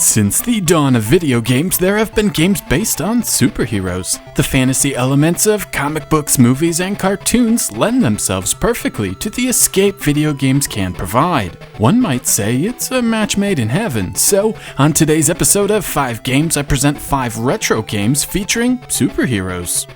Since the dawn of video games, there have been games based on superheroes. The fantasy elements of comic books, movies, and cartoons lend themselves perfectly to the escape video games can provide. One might say it's a match made in heaven. So, on today's episode of 5 Games, I present 5 retro games featuring superheroes.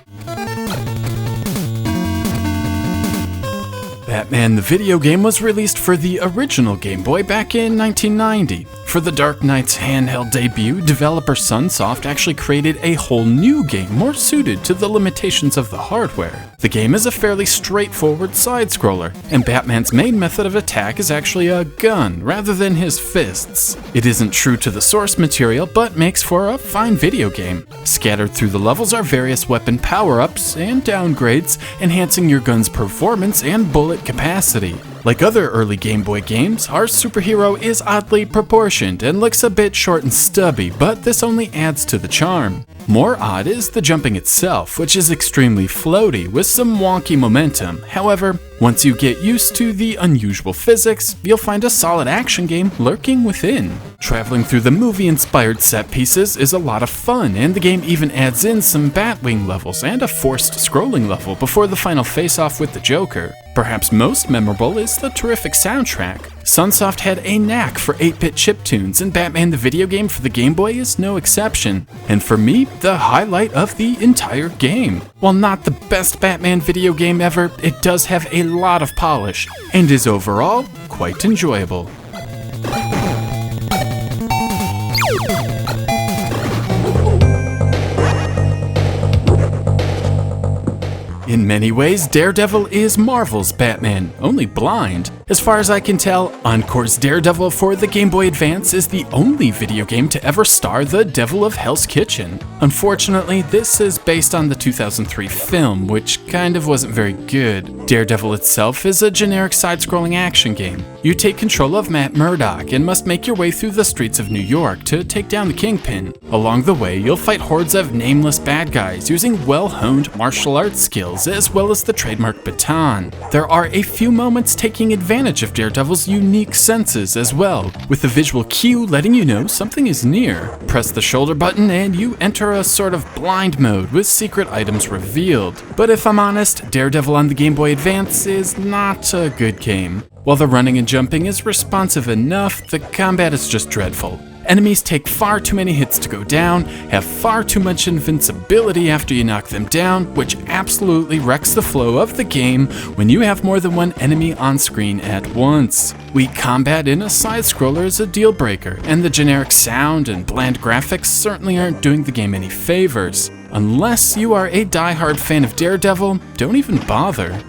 Batman the video game was released for the original Game Boy back in 1990. For the Dark Knight's handheld debut, developer Sunsoft actually created a whole new game more suited to the limitations of the hardware. The game is a fairly straightforward side-scroller, and Batman's main method of attack is actually a gun rather than his fists. It isn't true to the source material, but makes for a fine video game. Scattered through the levels are various weapon power-ups and downgrades, enhancing your gun's performance and bullet capacity. Like other early Game Boy games, our superhero is oddly proportioned and looks a bit short and stubby, but this only adds to the charm. More odd is the jumping itself, which is extremely floaty with some wonky momentum. However, once you get used to the unusual physics, you'll find a solid action game lurking within. Traveling through the movie-inspired set pieces is a lot of fun, and the game even adds in some Batwing levels and a forced scrolling level before the final face-off with the Joker. Perhaps most memorable is the terrific soundtrack. Sunsoft had a knack for 8-bit chiptunes, and Batman the video game for the Game Boy is no exception. And for me, the highlight of the entire game. While not the best Batman video game ever, it does have a lot of polish, and is overall quite enjoyable. In many ways, Daredevil is Marvel's Batman, only blind. As far as I can tell, Encore's Daredevil for the Game Boy Advance is the only video game to ever star the Devil of Hell's Kitchen. Unfortunately, this is based on the 2003 film, which kind of wasn't very good. Daredevil itself is a generic side-scrolling action game. You take control of Matt Murdock and must make your way through the streets of New York to take down the Kingpin. Along the way, you'll fight hordes of nameless bad guys using well-honed martial arts skills as well as the trademark baton. There are a few moments taking advantage of Daredevil's unique senses as well, with a visual cue letting you know something is near. Press the shoulder button and you enter a sort of blind mode with secret items revealed. But if I'm honest, Daredevil on the Game Boy Advance is not a good game. While the running and jumping is responsive enough, the combat is just dreadful. Enemies take far too many hits to go down, have far too much invincibility after you knock them down, which absolutely wrecks the flow of the game when you have more than one enemy on screen at once. Weak combat in a side-scroller is a deal breaker, and the generic sound and bland graphics certainly aren't doing the game any favors. Unless you are a die-hard fan of Daredevil, don't even bother.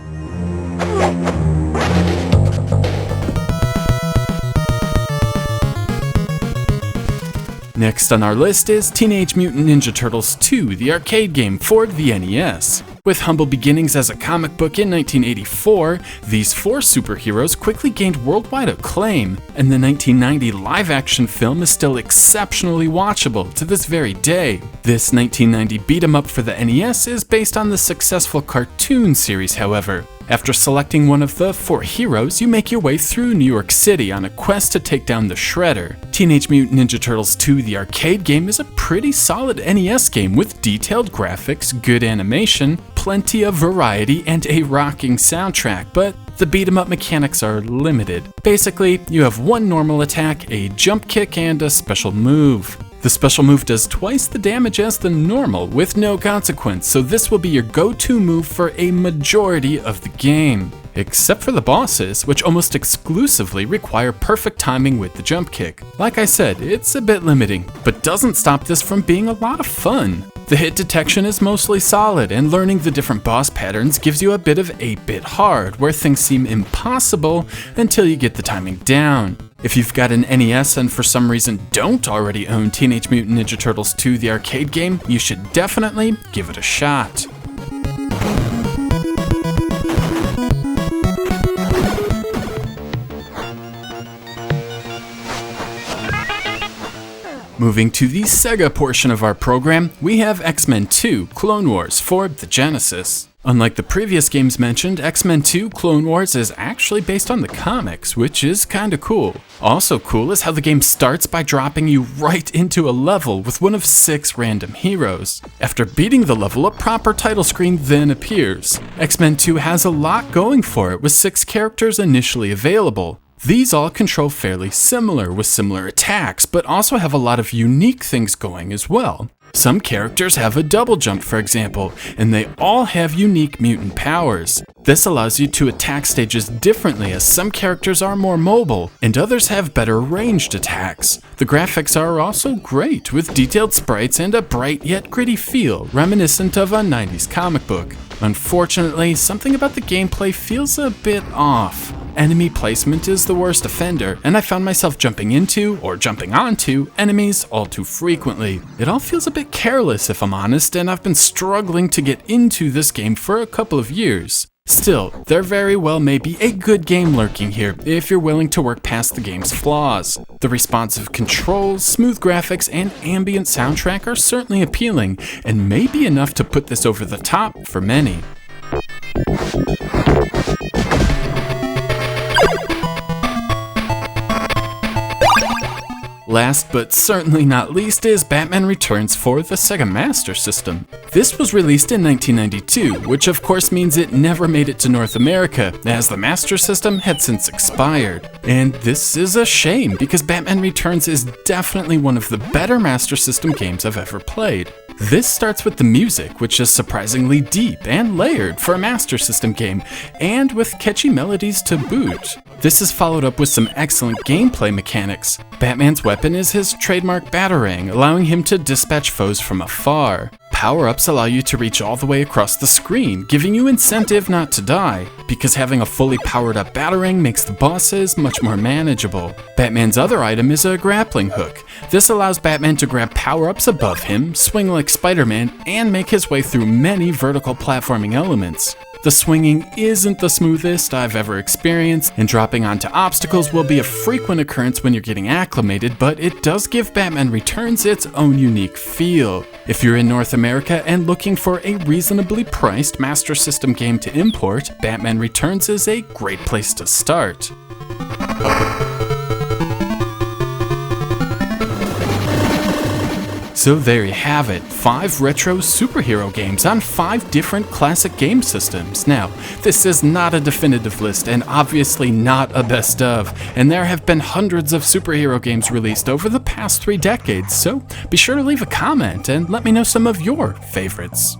Next on our list is Teenage Mutant Ninja Turtles 2, the arcade game for the NES. With humble beginnings as a comic book in 1984, these 4 superheroes quickly gained worldwide acclaim, and the 1990 live-action film is still exceptionally watchable to this very day. This 1990 beat-em-up for the NES is based on the successful cartoon series, however. After selecting one of the 4 heroes, you make your way through New York City on a quest to take down the Shredder. Teenage Mutant Ninja Turtles 2, the arcade game, is a pretty solid NES game with detailed graphics, good animation, plenty of variety, and a rocking soundtrack, but the beat-em-up mechanics are limited. Basically, you have one normal attack, a jump kick, and a special move. The special move does twice the damage as the normal, with no consequence, so this will be your go-to move for a majority of the game. Except for the bosses, which almost exclusively require perfect timing with the jump kick. Like I said, it's a bit limiting, but doesn't stop this from being a lot of fun. The hit detection is mostly solid, and learning the different boss patterns gives you a bit of 8-bit hard, where things seem impossible until you get the timing down. If you've got an NES and for some reason don't already own Teenage Mutant Ninja Turtles 2, the arcade game, you should definitely give it a shot. Moving to the Sega portion of our program, we have X-Men 2: Clone Wars for the Genesis. Unlike the previous games mentioned, X-Men 2 Clone Wars is actually based on the comics, which is kinda cool. Also cool is how the game starts by dropping you right into a level with one of 6 random heroes. After beating the level, a proper title screen then appears. X-Men 2 has a lot going for it, with 6 characters initially available. These all control fairly similar, with similar attacks, but also have a lot of unique things going as well. Some characters have a double jump, for example, and they all have unique mutant powers. This allows you to attack stages differently, as some characters are more mobile, and others have better ranged attacks. The graphics are also great, with detailed sprites and a bright yet gritty feel, reminiscent of a 90s comic book. Unfortunately, something about the gameplay feels a bit off. Enemy placement is the worst offender, and I found myself jumping into, or jumping onto, enemies all too frequently. It all feels a bit careless if I'm honest, and I've been struggling to get into this game for a couple of years. Still, there very well may be a good game lurking here if you're willing to work past the game's flaws. The responsive controls, smooth graphics, and ambient soundtrack are certainly appealing, and may be enough to put this over the top for many. Last but certainly not least is Batman Returns for the Sega Master System. This was released in 1992, which of course means it never made it to North America, as the Master System had since expired. And this is a shame, because Batman Returns is definitely one of the better Master System games I've ever played. This starts with the music, which is surprisingly deep and layered for a Master System game, and with catchy melodies to boot. This is followed up with some excellent gameplay mechanics. Batman's weapon is his trademark Batarang, allowing him to dispatch foes from afar. Power-ups allow you to reach all the way across the screen, giving you incentive not to die, because having a fully powered-up Batarang makes the bosses much more manageable. Batman's other item is a grappling hook. This allows Batman to grab power-ups above him, swing like Spider-Man, and make his way through many vertical platforming elements. The swinging isn't the smoothest I've ever experienced, and dropping onto obstacles will be a frequent occurrence when you're getting acclimated, but it does give Batman Returns its own unique feel. If you're in North America and looking for a reasonably priced Master System game to import, Batman Returns is a great place to start. So there you have it, 5 retro superhero games on 5 different classic game systems. Now, this is not a definitive list and obviously not a best of, and there have been hundreds of superhero games released over the past 3 decades, so be sure to leave a comment and let me know some of your favorites.